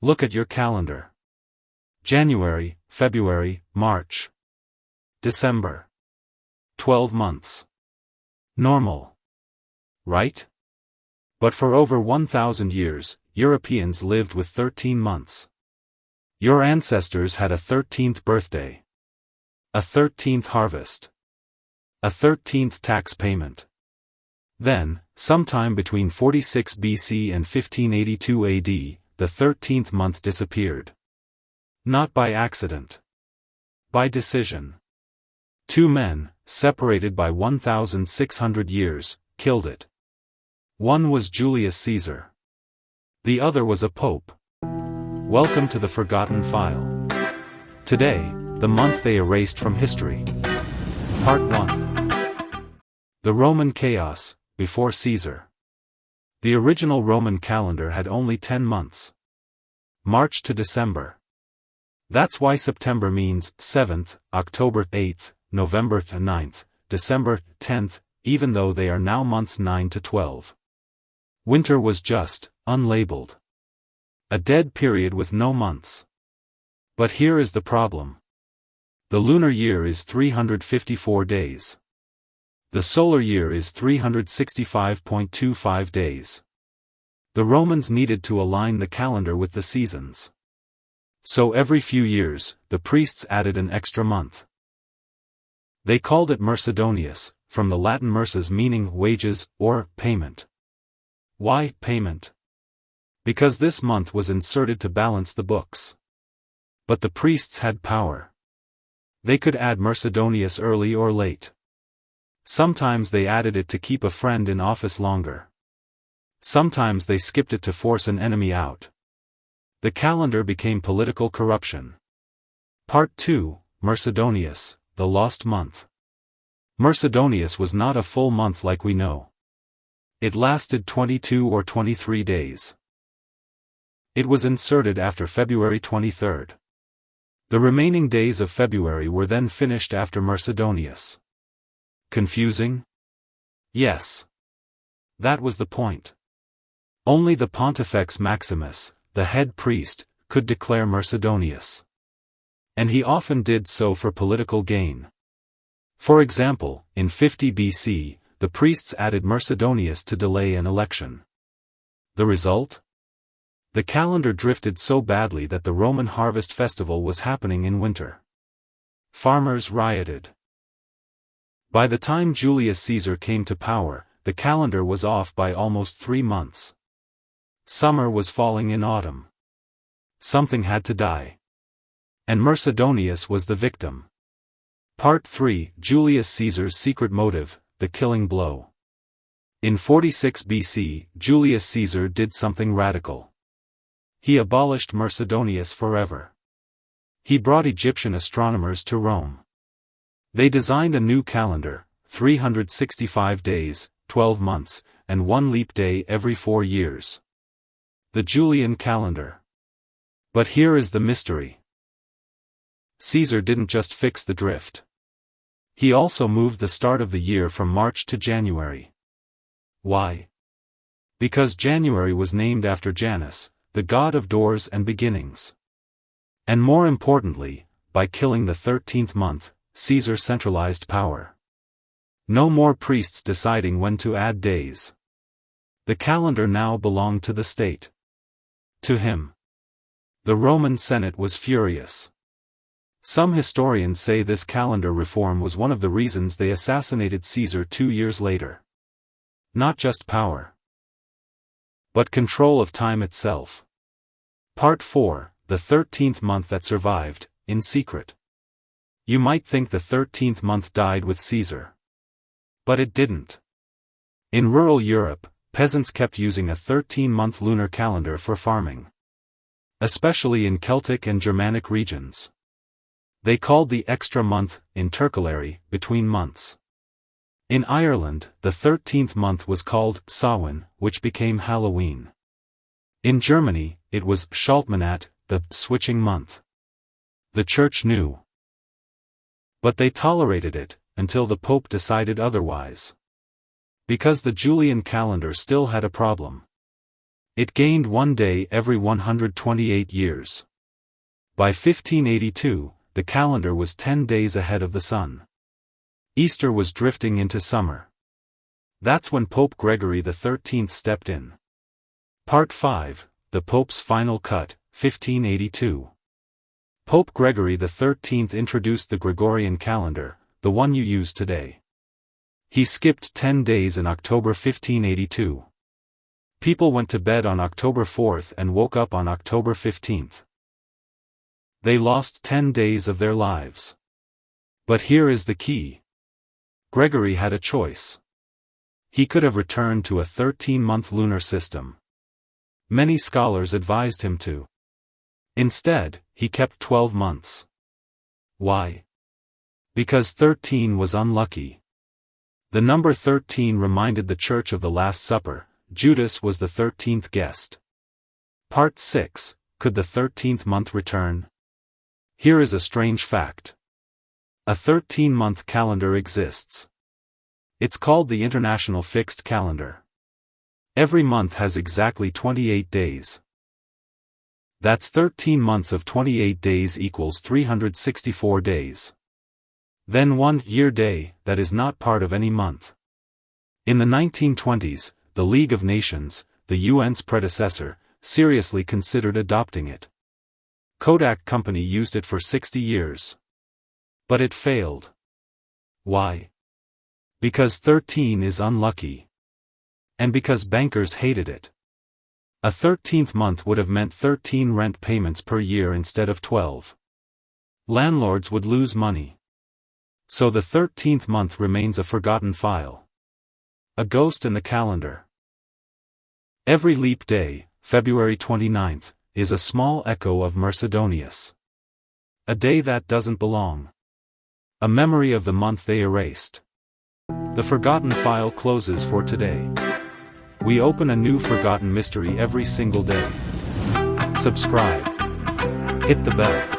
Look at your calendar. January, February, March. December. 12 months. Normal. Right? But for over 1,000 years, Europeans lived with 13 months. Your ancestors had a 13th birthday. A 13th harvest. A 13th tax payment. Then, sometime between 46 BC and 1582 AD, the 13th month disappeared. Not by accident. By decision. Two men, separated by 1,600 years, killed it. One was Julius Caesar. The other was a pope. Welcome to the Forgotten File. Today, the month they erased from history. Part 1. The Roman Chaos, before Caesar. The original Roman calendar had only 10 months. March to December. That's why September means 7th, October 8th, November 9th, December 10th, even though they are now months 9 to 12. Winter was just, unlabeled. A dead period with no months. But here is the problem. The lunar year is 354 days. The solar year is 365.25 days. The Romans needed to align the calendar with the seasons. So every few years, the priests added an extra month. They called it Mercedonius, from the Latin merces meaning wages, or payment. Why payment? Because this month was inserted to balance the books. But the priests had power. They could add Mercedonius early or late. Sometimes they added it to keep a friend in office longer. Sometimes they skipped it to force an enemy out. The calendar became political corruption. Part 2, Mercedonius, the lost month. Mercedonius was not a full month like we know. It lasted 22 or 23 days. It was inserted after February 23rd. The remaining days of February were then finished after Mercedonius. Confusing? Yes. That was the point. Only the Pontifex Maximus, the head priest, could declare Mercedonius. And he often did so for political gain. For example, in 50 BC, the priests added Mercedonius to delay an election. The result? The calendar drifted so badly that the Roman harvest festival was happening in winter. Farmers rioted. By the time Julius Caesar came to power, the calendar was off by almost 3 months. Summer was falling in autumn. Something had to die. And Mercedonius was the victim. Part 3, Julius Caesar's secret motive, the killing blow. In 46 BC, Julius Caesar did something radical. He abolished Mercedonius forever. He brought Egyptian astronomers to Rome. They designed a new calendar, 365 days, 12 months, and 1 leap day every 4 years. The Julian calendar. But here is the mystery. Caesar didn't just fix the drift. He also moved the start of the year from March to January. Why? Because January was named after Janus, the god of doors and beginnings. And more importantly, by killing the 13th month, Caesar centralized power. No more priests deciding when to add days. The calendar now belonged to the state. To him. The Roman Senate was furious. Some historians say this calendar reform was one of the reasons they assassinated Caesar 2 years later. Not just power, but control of time itself. Part 4, the 13th month that survived, in secret. You might think the 13th month died with Caesar. But it didn't. In rural Europe, peasants kept using a 13-month lunar calendar for farming. Especially in Celtic and Germanic regions. They called the extra month, intercalary, between months. In Ireland, the 13th month was called Samhain, which became Halloween. In Germany, it was Schaltmonat, the switching month. The church knew. But they tolerated it, until the Pope decided otherwise. Because the Julian calendar still had a problem. It gained 1 day every 128 years. By 1582, the calendar was 10 days ahead of the sun. Easter was drifting into summer. That's when Pope Gregory XIII stepped in. Part 5, The Pope's Final Cut, 1582. Pope Gregory XIII introduced the Gregorian calendar, the one you use today. He skipped 10 days in October 1582. People went to bed on October 4th and woke up on October 15th. They lost 10 days of their lives. But here is the key. Gregory had a choice. He could have returned to a 13-month lunar system. Many scholars advised him to. Instead, he kept 12 months. Why? Because 13 was unlucky. The number 13 reminded the Church of the Last Supper. Judas was the 13th guest. Part 6, Could the 13th month return? Here is a strange fact. A 13-month calendar exists. It's called the International Fixed Calendar. Every month has exactly 28 days. That's 13 months of 28 days equals 364 days. Then 1 year day, that is not part of any month. In the 1920s, the League of Nations, the UN's predecessor, seriously considered adopting it. Kodak Company used it for 60 years. But it failed. Why? Because 13 is unlucky. And because bankers hated it. A 13th month would have meant 13 rent payments per year instead of 12. Landlords would lose money. So the 13th month remains a forgotten file. A ghost in the calendar. Every leap day, February 29th, is a small echo of Mercedonius. A day that doesn't belong. A memory of the month they erased. The forgotten file closes for today. We open a new forgotten mystery every single day. Subscribe. Hit the bell.